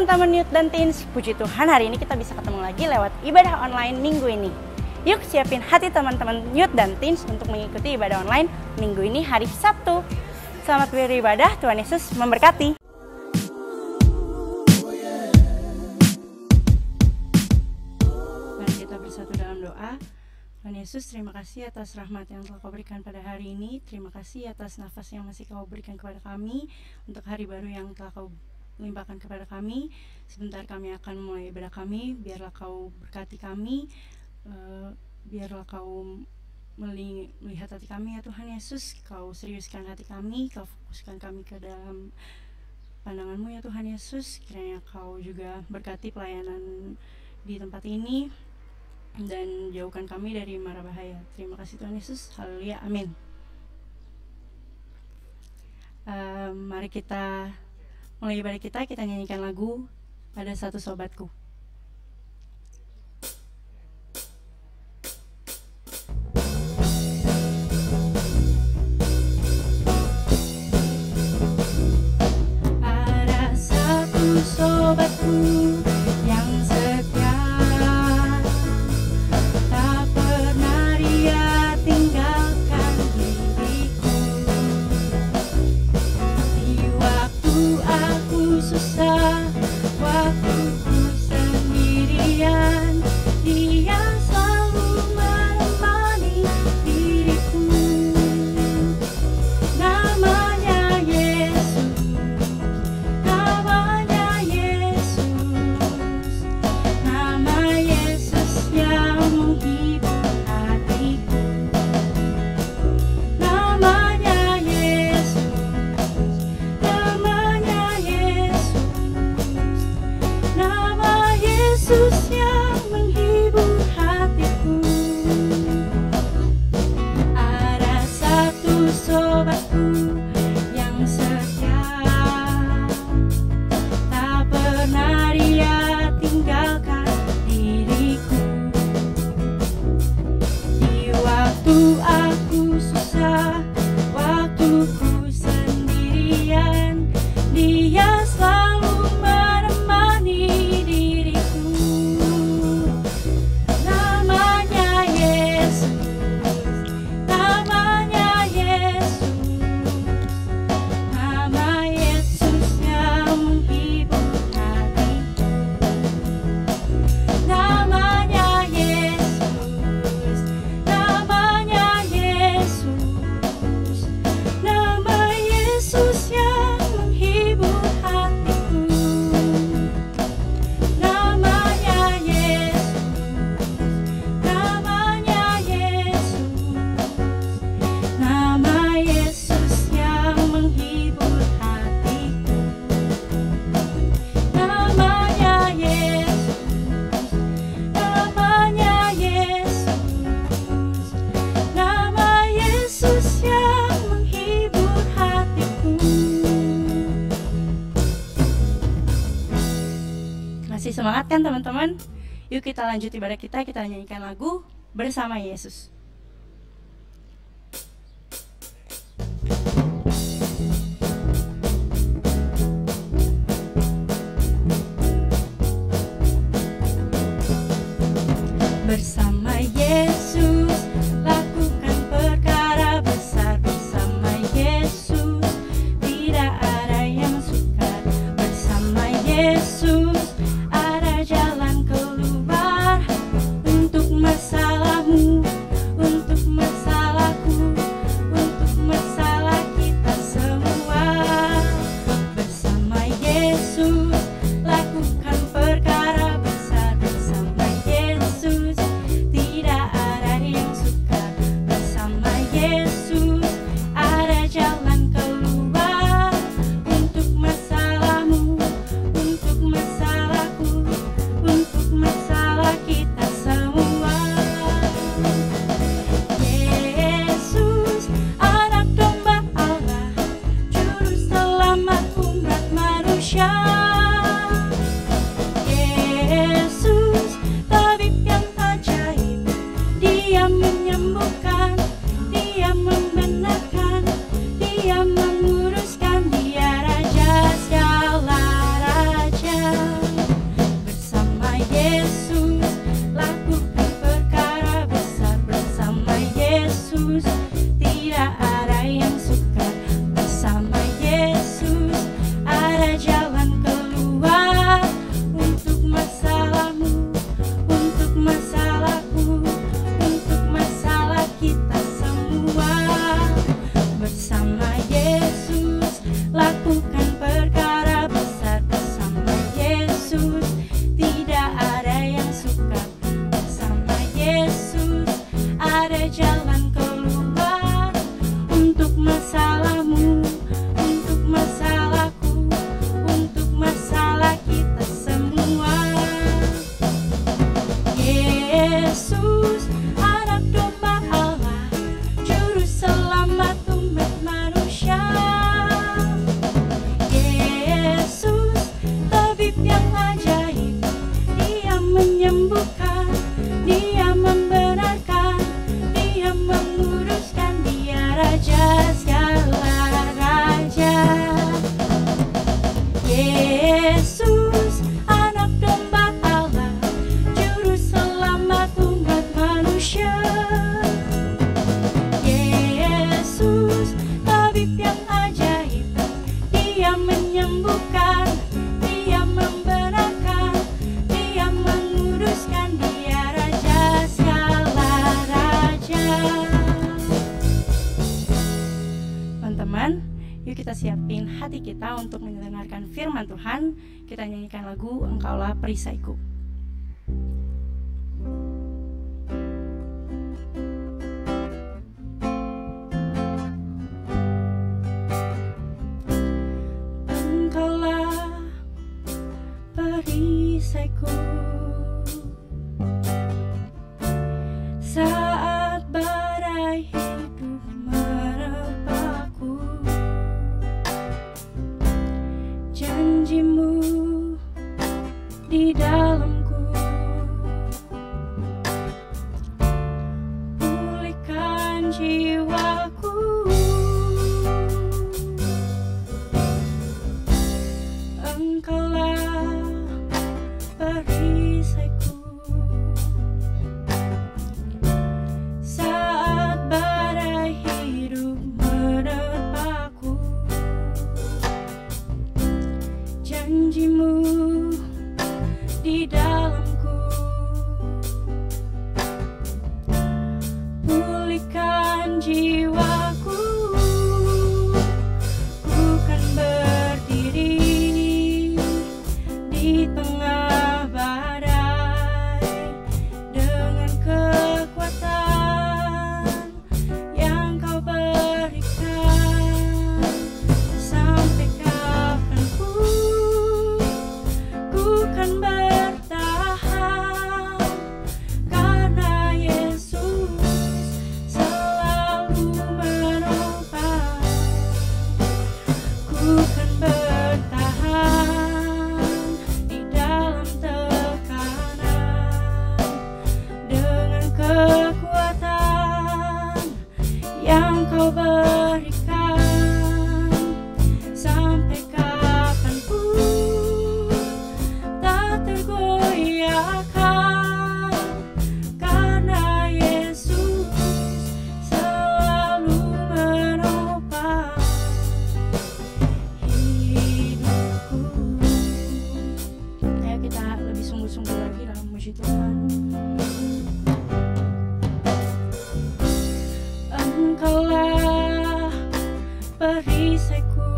teman-teman Youth dan Teens, puji Tuhan hari ini kita bisa ketemu lagi lewat ibadah online minggu ini. Yuk siapin hati teman-teman Youth dan Teens untuk mengikuti ibadah online minggu ini hari Sabtu. Selamat beribadah, Tuhan Yesus memberkati. Mari kita bersatu dalam doa. Tuhan Yesus, terima kasih atas rahmat yang telah Kau berikan pada hari ini. Terima kasih atas nafas yang masih Kau berikan kepada kami untuk hari baru yang telah Kau limpahkan kepada kami. Sebentar kami akan mulai ibadah kami. Biarlah Kau berkati kami, biarlah Kau melihat hati kami ya Tuhan Yesus. Kau seriuskan hati kami, Kau fokuskan kami ke dalam pandangan-Mu ya Tuhan Yesus. Kiranya Kau juga berkati pelayanan di tempat ini dan jauhkan kami dari mara bahaya. Terima kasih Tuhan Yesus. Haleluya, amin. Mari kita mulai ibadah kita nyanyikan lagu Ada Satu Sobatku. Ada satu sobatku yang setia, tak pernah dia tinggalkan diriku. Di waktu aku susah, waktu ku sendirian, dia selalu menemani diriku. Namanya Yesus, namanya Yesus, nama Yesus yang menghibur hatiku. Namanya Yesus, namanya Yesus, nama Yesus yang menghibur hatiku. Ada satu sobatku yang setia, tak pernah dia tinggalkan diriku. Di waktu aku susah, waktu ku sendirian, dia selalu menemani diriku. Namanya Yesus, namanya Yesus, nama Yesus yang menghibur hatiku. Namanya Yesus, namanya Yesus, nama Yesus yang menghibur hatiku. Namanya Yesus, namanya Yesus, nama Yesus yang menghibur hatiku. Namanya Yesus, namanya Yesus, nama Yesus yang menghibur hatiku. Masih semangat kan teman-teman? Yuk kita lanjut ibadah kita nyanyikan lagu Bersama Yesus. Bersama Yesus, lakukan perkara besar. Bersama Yesus, tidak ada yang sukar. Bersama Yesus, ada jalan keluar untuk masalahmu, untuk masalahku, untuk masalah kita semua. Bersama Yesus, lakukan perkara besar. Bersama Yesus, tidak ada Yesus, lakukan perkara besar bersama Yesus. Tidak ada yang sukar bersama Yesus. Ada jalan keluar untuk masalahmu, untuk masalahku, untuk masalah kita semua. Bersama Yesus, lakukan perkara besar bersama Yesus. Tidak ada yang sukar bersama Yesus. Ada jalan keluar untuk masalahmu, untuk masalahku, untuk masalah kita semua. Yesus, anak domba Allah, juru selamat umat manusia. Yesus, tabib yang ajaib, Dia menyembuhkan, Dia membenarkan, Dia menguruskan, Dia Raja segala raja. Yesus, anak domba Allah, juru selamat umat manusia. Yesus, tabib yang ajaib, Dia menyembuhkan, Dia membenarkan, Dia menguruskan, Dia Raja segala raja. Teman-teman, yuk kita siapin hati kita untuk mendengarkan firman Tuhan. Kita nyanyikan lagu Engkaulah Perisaiku. Engkaulah perisaiku saat badai hidup menerpaku. Janjimu di dalamku, pulihkan jiwaku. Engkaulah perisaiku saat badai hidup menerpaku. Janjimu di dalamku, pulihkan jiwaku. Ku kan berdiri di tengah badai dengan kekuatan yang Kau berikan. Sampai kapanpun ku kan bertahan, karena Yesus selalu menopang. Ku kan bertahan di dalam tekanan dengan kekuatan yang Kau berikan. Sampai kapanpun tak tergoyahkan, karena Yesus selalu menopang hidupku. Ayo kita lebih sungguh-sungguh lagi dalam muji Tuhan. Engkaulah perisaiku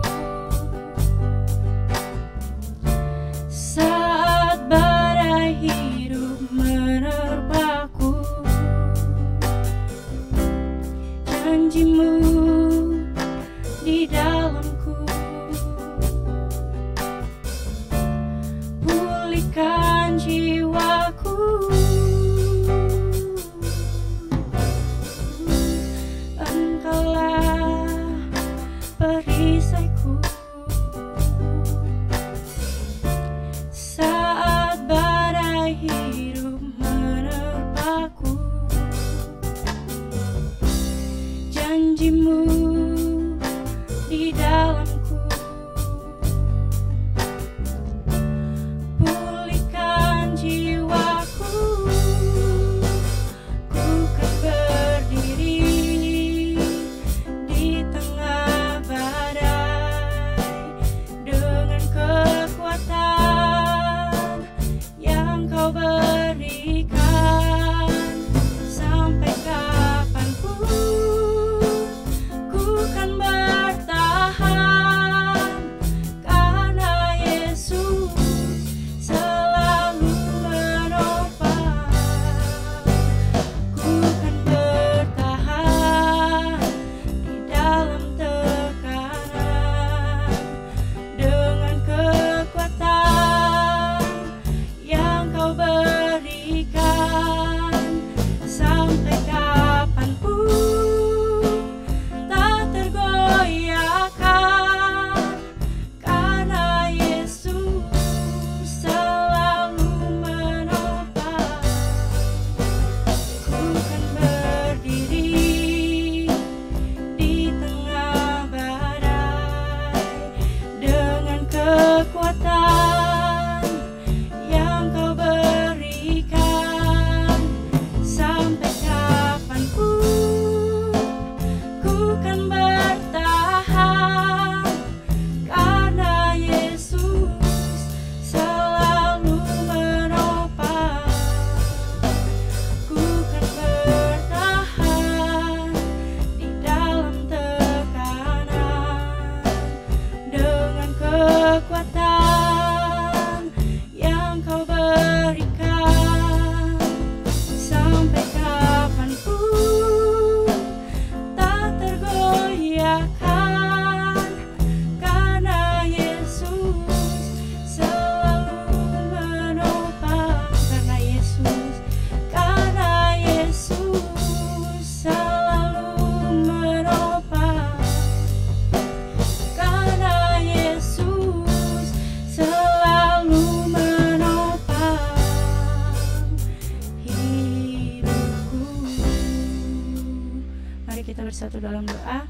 saat badai hidup menerpaku. Janjimu di dalamku, pulihkan jiwaku. Engkaulah perisaiku saat badai hidup menerpaku. Janjimu di dalamku, pulihkan jiwa. berikan sampai kapanpun. Ku kan bertahan karena Yesus selalu menopang. Ku kan bertahan di dalam tekanan dengan kekuatan yang Kau berikan sampai kapanpun. Tak tergoyahkan karena Yesus selalu menopang. Ku kan berdiri di tengah badai dengan kekuatan yang Kau berikan sampai kapanpun. Ku kan bertahan karena Yesus selalu menopang. Ku kan bertahan di dalam tekanan dengan kekuatan yang Kau berikan sampai kapanpun. Tak tergoyahkan karena Yesus selalu menopang. Karena Yesus selalu menopang. Karena Yesus selalu menopang hidupku. Mari kita bersatu dalam doa.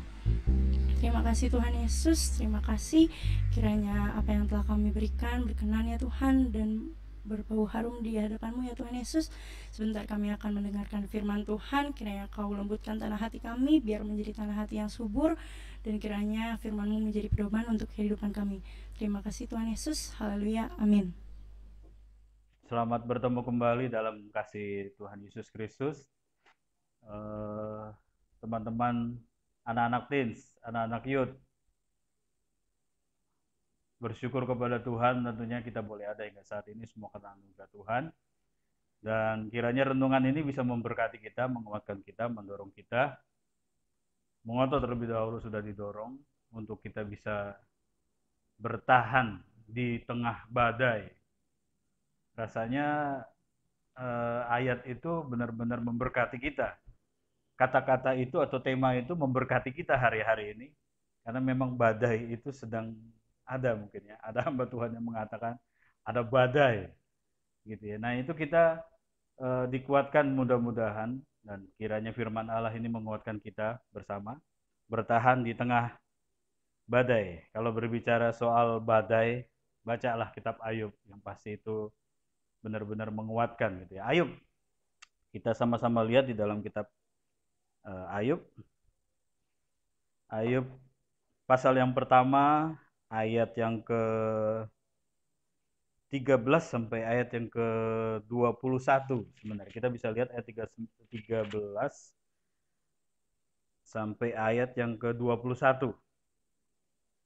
Terima kasih Tuhan Yesus, terima kasih kiranya apa yang telah kami berikan berkenan ya Tuhan dan berbau harum di hadapan-Mu ya Tuhan Yesus. Sebentar kami akan mendengarkan firman Tuhan, kiranya Kau lembutkan tanah hati kami biar menjadi tanah hati yang subur, dan kiranya firman-Mu menjadi pedoman untuk kehidupan kami. Terima kasih Tuhan Yesus, haleluya, amin. Selamat bertemu kembali dalam kasih Tuhan Yesus Kristus. Teman-teman, anak-anak teens, anak-anak youth, bersyukur kepada Tuhan tentunya kita boleh ada hingga saat ini semua karena anugerah Tuhan. Dan kiranya renungan ini bisa memberkati kita, menguatkan kita, mendorong kita. Mengotot terlebih dahulu sudah didorong untuk kita bisa bertahan di tengah badai. Rasanya ayat itu benar-benar memberkati kita. Kata-kata itu atau tema itu memberkati kita hari-hari ini. Karena memang badai itu sedang ada mungkin ya. Ada hamba Tuhan yang mengatakan ada badai. Gitu ya. Nah itu kita dikuatkan mudah-mudahan. Dan kiranya firman Allah ini menguatkan kita bersama. Bertahan di tengah badai. Kalau berbicara soal badai, bacalah kitab Ayub. Yang pasti itu benar-benar menguatkan gitu ya. Ayub. Kita sama-sama lihat di dalam kitab Ayub. Ayub pasal yang pertama ayat yang ke-13 sampai ayat yang ke-21 sebenarnya. Kita bisa lihat ayat 13 sampai ayat yang ke-21.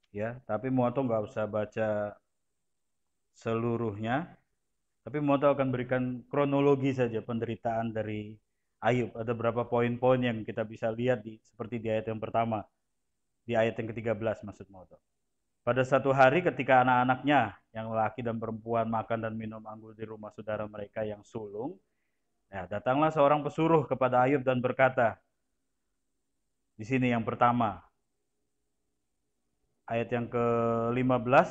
Ya, tapi Moto nggak usah baca seluruhnya. Tapi Moto akan berikan kronologi saja penderitaan dari Ayub. Ada beberapa poin-poin yang kita bisa lihat seperti di ayat yang pertama. Di ayat yang ke-13 maksud Moto. Pada satu hari ketika anak-anaknya yang laki dan perempuan makan dan minum anggur di rumah saudara mereka yang sulung, ya, datanglah seorang pesuruh kepada Ayub dan berkata, di sini yang pertama, ayat yang ke-15,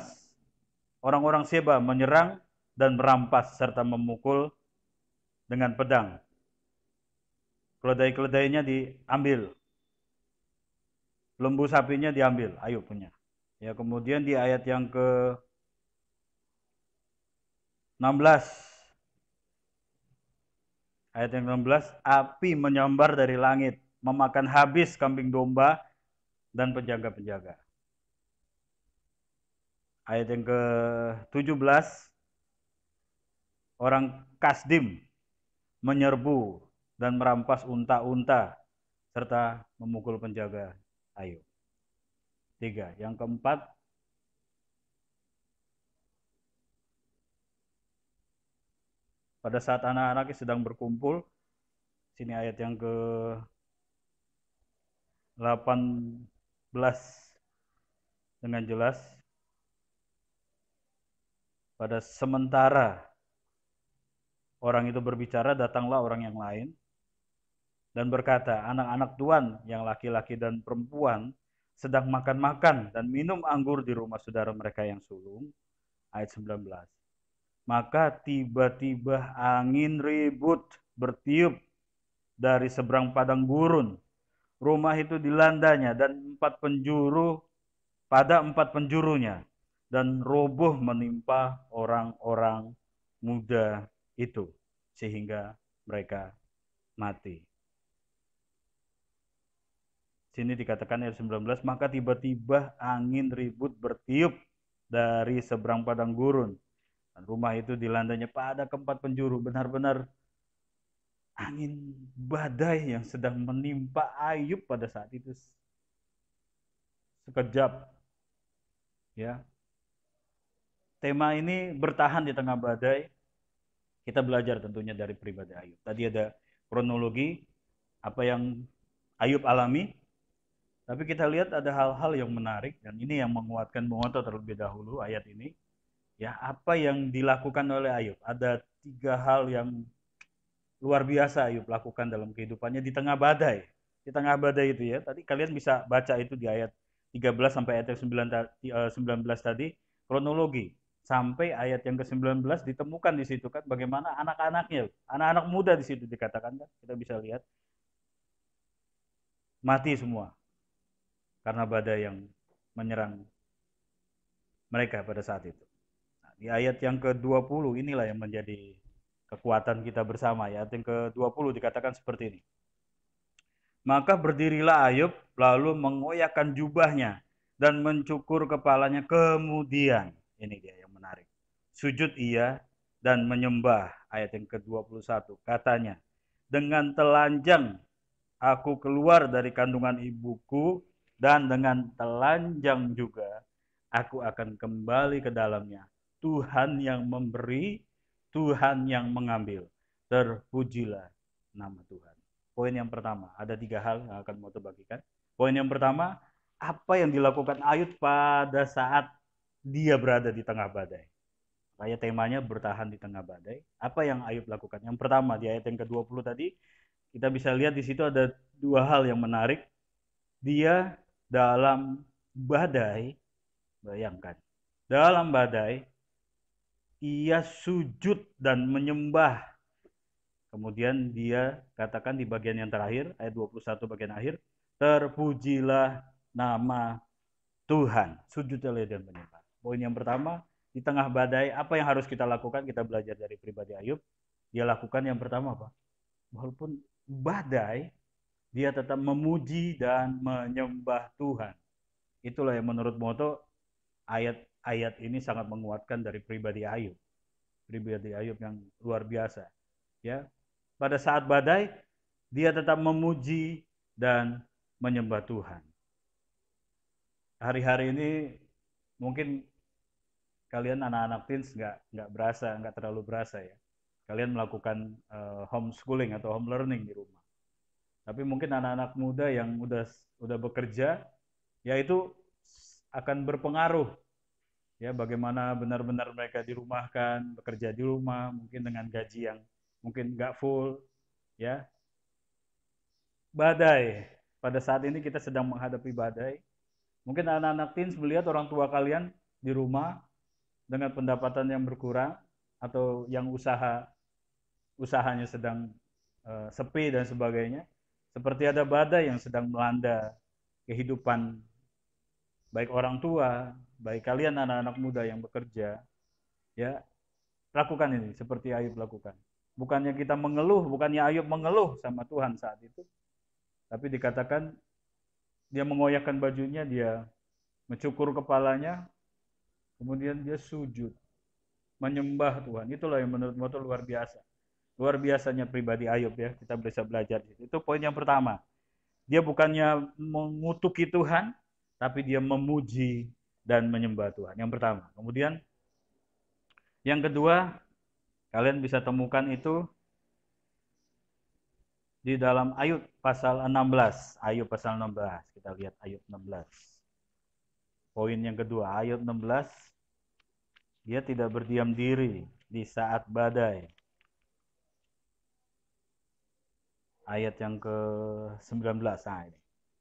orang-orang Seba menyerang dan merampas serta memukul dengan pedang. Keledai-keledainya diambil, lembu sapinya diambil, Ayub punya. Ya, kemudian di ayat yang ke-16, ayat yang ke-16, api menyambar dari langit, memakan habis kambing domba dan penjaga-penjaga. Ayat yang ke-17, orang Kasdim menyerbu dan merampas unta-unta serta memukul penjaga Ayub. 3. Yang keempat, pada saat anak-anaknya sedang berkumpul, sini ayat yang ke-18 dengan jelas, pada sementara orang itu berbicara, datanglah orang yang lain dan berkata, anak-anak Tuhan yang laki-laki dan perempuan sedang makan-makan dan minum anggur di rumah saudara mereka yang sulung. Ayat 19. Maka tiba-tiba angin ribut bertiup dari seberang padang gurun. Rumah itu dilandanya dan pada empat penjurunya. Dan roboh menimpa orang-orang muda itu. Sehingga mereka mati. Sini dikatakan ayat 19, maka tiba-tiba angin ribut bertiup dari seberang padang gurun. Dan rumah itu dilandanya pada keempat penjuru, benar-benar angin badai yang sedang menimpa Ayub pada saat itu. Sekejap. Ya. Tema ini bertahan di tengah badai. Kita belajar tentunya dari pribadi Ayub. Tadi ada kronologi apa yang Ayub alami, tapi kita lihat ada hal-hal yang menarik dan ini yang menguatkan mengotot terlebih dahulu ayat ini. Ya, apa yang dilakukan oleh Ayub? Ada 3 hal yang luar biasa Ayub lakukan dalam kehidupannya di tengah badai. Di tengah badai itu ya. Tadi kalian bisa baca itu di ayat 13 sampai ayat 19 tadi, kronologi. Sampai ayat yang ke-19 ditemukan di situ kan bagaimana anak-anaknya, anak-anak muda di situ dikatakan kan. Kita bisa lihat mati semua karena badai yang menyerang mereka pada saat itu. Nah, di ayat yang ke-20 inilah yang menjadi kekuatan kita bersama. Ayat yang ke-20 dikatakan seperti ini. Maka berdirilah Ayub lalu mengoyakkan jubahnya dan mencukur kepalanya, kemudian ini dia yang menarik. Sujud ia dan menyembah. Ayat yang ke-21 katanya, dengan telanjang aku keluar dari kandungan ibuku dan dengan telanjang juga aku akan kembali ke dalamnya. Tuhan yang memberi, Tuhan yang mengambil. Terpujilah nama Tuhan. Poin yang pertama, ada 3 hal yang akan mau bagikan. Poin yang pertama, apa yang dilakukan Ayub pada saat dia berada di tengah badai. Kayak temanya bertahan di tengah badai. Apa yang Ayub lakukan? Yang pertama, di ayat yang ke-20 tadi, kita bisa lihat di situ ada 2 hal yang menarik. Dia dalam badai, bayangkan, dalam badai, ia sujud dan menyembah. Kemudian dia katakan di bagian yang terakhir, ayat 21 bagian akhir, terpujilah nama Tuhan. Sujud dan menyembah. Poin yang pertama, di tengah badai, apa yang harus kita lakukan? Kita belajar dari pribadi Ayub. Dia lakukan yang pertama apa? Walaupun badai, dia tetap memuji dan menyembah Tuhan. Itulah yang menurut moto ayat-ayat ini sangat menguatkan dari pribadi Ayub. Pribadi Ayub yang luar biasa. Ya, pada saat badai, dia tetap memuji dan menyembah Tuhan. Hari-hari ini mungkin kalian anak-anak teens nggak terlalu berasa ya. Kalian melakukan homeschooling atau home learning di rumah. Tapi mungkin anak-anak muda yang udah bekerja, ya itu akan berpengaruh ya bagaimana benar-benar mereka dirumahkan, bekerja di rumah, mungkin dengan gaji yang mungkin nggak full, ya. Badai. Pada saat ini kita sedang menghadapi badai. Mungkin anak-anak teens melihat orang tua kalian di rumah dengan pendapatan yang berkurang atau yang usahanya sedang sepi dan sebagainya. Seperti ada badai yang sedang melanda kehidupan baik orang tua, baik kalian anak-anak muda yang bekerja, ya lakukan ini seperti Ayub lakukan. Bukannya kita mengeluh, bukannya Ayub mengeluh sama Tuhan saat itu, tapi dikatakan dia mengoyakkan bajunya, dia mencukur kepalanya, kemudian dia sujud. menyembah Tuhan. Itulah yang menurut Moto luar biasa. Luar biasanya pribadi Ayub ya, kita bisa belajar. Itu poin yang pertama. Dia bukannya mengutuki Tuhan, tapi dia memuji dan menyembah Tuhan. Yang pertama. Kemudian yang kedua, kalian bisa temukan itu di dalam Ayub pasal 16. Ayub pasal 16. Kita lihat Ayub 16. Poin yang kedua, Ayub 16. Dia tidak berdiam diri di saat badai. Ayat yang ke-19. Nah,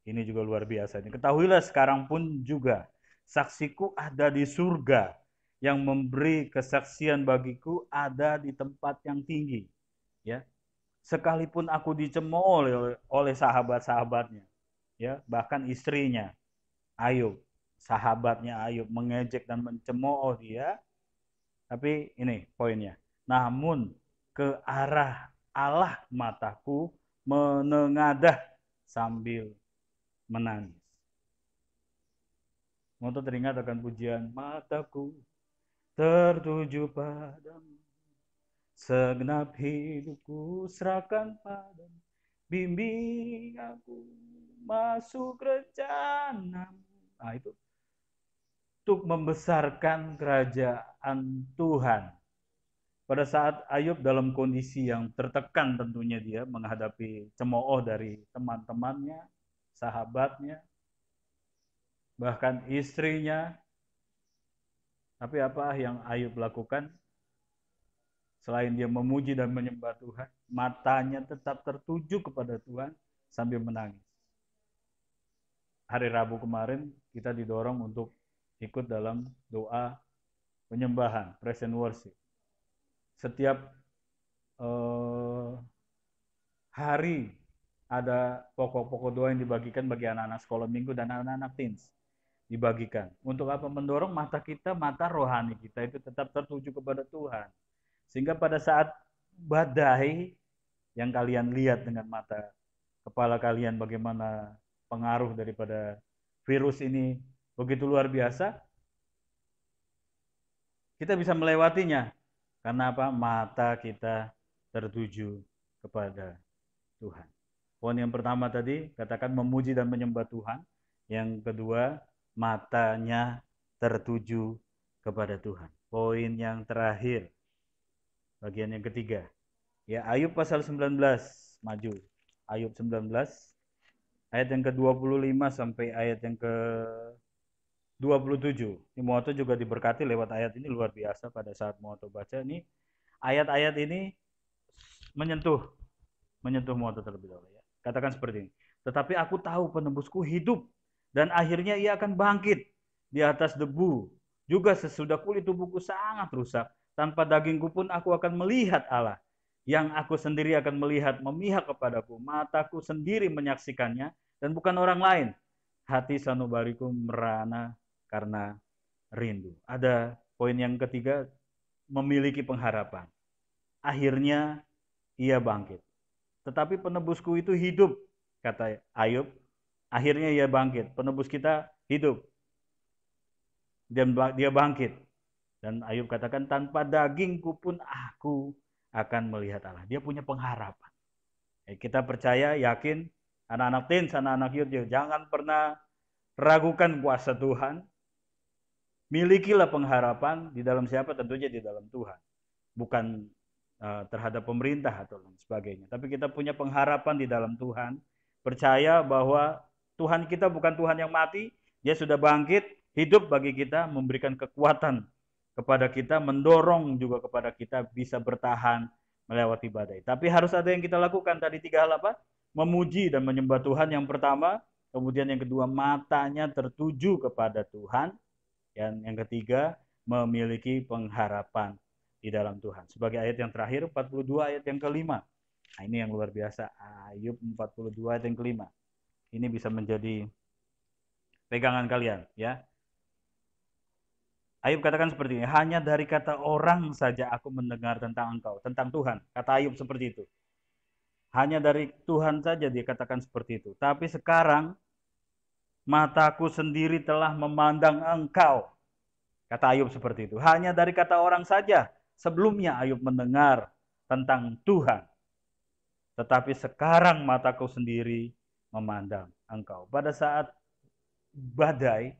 ini juga luar biasa. Ketahuilah sekarang pun juga saksiku ada di surga, yang memberi kesaksian bagiku ada di tempat yang tinggi. Ya, sekalipun aku dicemooh oleh sahabat-sahabatnya, ya, bahkan istrinya Ayub, sahabatnya Ayub mengejek dan mencemooh dia, tapi ini poinnya. Namun ke arah Allah mataku menengadah sambil menangis. Mau teringat akan pujian, mataku tertuju padamu, segenap hidupku serahkan padamu, bimbing aku masuk rencanamu. Nah, itu untuk membesarkan kerajaan Tuhan. Pada saat Ayub dalam kondisi yang tertekan, tentunya dia menghadapi cemooh dari teman-temannya, sahabatnya, bahkan istrinya. Tapi apa yang Ayub lakukan? Selain dia memuji dan menyembah Tuhan, matanya tetap tertuju kepada Tuhan sambil menangis. Hari Rabu kemarin kita didorong untuk ikut dalam doa penyembahan, praise and worship. Setiap hari ada pokok-pokok doa yang dibagikan bagi anak-anak sekolah minggu dan anak-anak teens. Dibagikan. Untuk apa? Mendorong mata kita, mata rohani kita itu tetap tertuju kepada Tuhan. Sehingga pada saat badai yang kalian lihat dengan mata kepala kalian, bagaimana pengaruh daripada virus ini begitu luar biasa, kita bisa melewatinya. Karena apa? Mata kita tertuju kepada Tuhan. Poin yang pertama tadi, katakan memuji dan menyembah Tuhan. Yang kedua, matanya tertuju kepada Tuhan. Poin yang terakhir, bagian yang ketiga. Ya, Ayub pasal 19, maju. Ayub 19, ayat yang ke-25 sampai ayat yang ke-27. Ini Moto juga diberkati lewat ayat ini, luar biasa pada saat Moto baca. Ini ayat-ayat ini menyentuh Moto terlebih dahulu. Ya. Katakan seperti ini. Tetapi aku tahu penebusku hidup, dan akhirnya ia akan bangkit di atas debu. Juga sesudah kulit tubuhku sangat rusak, tanpa dagingku pun aku akan melihat Allah. Yang aku sendiri akan melihat memihak kepadaku, mataku sendiri menyaksikannya, dan bukan orang lain. Hati sanubariku merana karena rindu. Ada poin yang ketiga, memiliki pengharapan. Akhirnya ia bangkit. Tetapi penebusku itu hidup, kata Ayub. Akhirnya ia bangkit. Penebus kita hidup. Dan dia bangkit. Dan Ayub katakan, tanpa dagingku pun aku akan melihat Allah. Dia punya pengharapan. Kita percaya, yakin, anak-anak teens, anak-anak youth, jangan pernah ragukan kuasa Tuhan. Milikilah pengharapan di dalam siapa? Tentunya di dalam Tuhan. Bukan terhadap pemerintah atau lain sebagainya. Tapi kita punya pengharapan di dalam Tuhan. Percaya bahwa Tuhan kita bukan Tuhan yang mati. Dia sudah bangkit, hidup bagi kita, memberikan kekuatan kepada kita, mendorong juga kepada kita bisa bertahan melewati badai. Tapi harus ada yang kita lakukan. Tadi 3 hal apa? Memuji dan menyembah Tuhan yang pertama. Kemudian yang kedua, matanya tertuju kepada Tuhan. Yang ketiga, memiliki pengharapan di dalam Tuhan. Sebagai ayat yang terakhir, 42 ayat yang kelima. Nah, ini yang luar biasa. Ayub 42 ayat yang kelima. Ini bisa menjadi pegangan kalian, ya. Ayub katakan seperti ini, hanya dari kata orang saja aku mendengar tentang engkau, tentang Tuhan. Kata Ayub seperti itu. Hanya dari Tuhan saja dia katakan seperti itu. Tapi sekarang mataku sendiri telah memandang engkau. Kata Ayub seperti itu. Hanya dari kata orang saja. Sebelumnya Ayub mendengar tentang Tuhan. Tetapi sekarang mataku sendiri memandang engkau. Pada saat badai,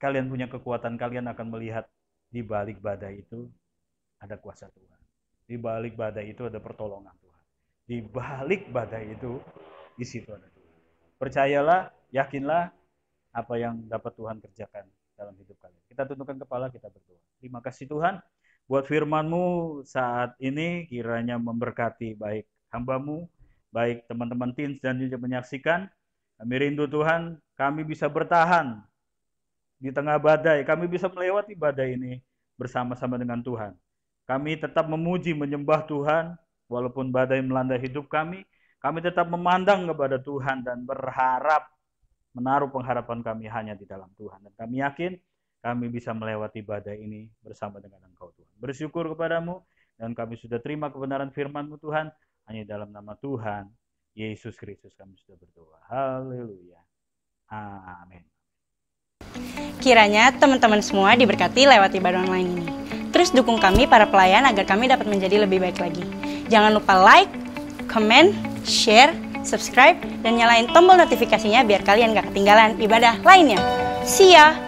kalian punya kekuatan, kalian akan melihat di balik badai itu ada kuasa Tuhan. Di balik badai itu ada pertolongan Tuhan. Di balik badai itu, di situ ada Tuhan. Percayalah, yakinlah apa yang dapat Tuhan kerjakan dalam hidup kalian. Kita tundukkan kepala, kita berdoa. Terima kasih Tuhan buat firman-Mu saat ini, kiranya memberkati baik hamba-Mu, baik teman-teman teens dan juga menyaksikan. Kami rindu Tuhan, kami bisa bertahan di tengah badai, kami bisa melewati badai ini bersama-sama dengan Tuhan. Kami tetap memuji, menyembah Tuhan, walaupun badai melanda hidup kami tetap memandang kepada Tuhan dan berharap, menaruh pengharapan kami hanya di dalam Tuhan. Dan kami yakin kami bisa melewati badai ini bersama dengan Engkau Tuhan. Bersyukur kepadamu, dan kami sudah terima kebenaran firman-Mu Tuhan, hanya dalam nama Tuhan Yesus Kristus kami sudah berdoa. Haleluya. Amin. Kiranya teman-teman semua diberkati lewat ibadah online ini. Terus dukung kami para pelayan agar kami dapat menjadi lebih baik lagi. Jangan lupa like, comment, share, subscribe, dan nyalain tombol notifikasinya biar kalian gak ketinggalan ibadah lainnya. See ya!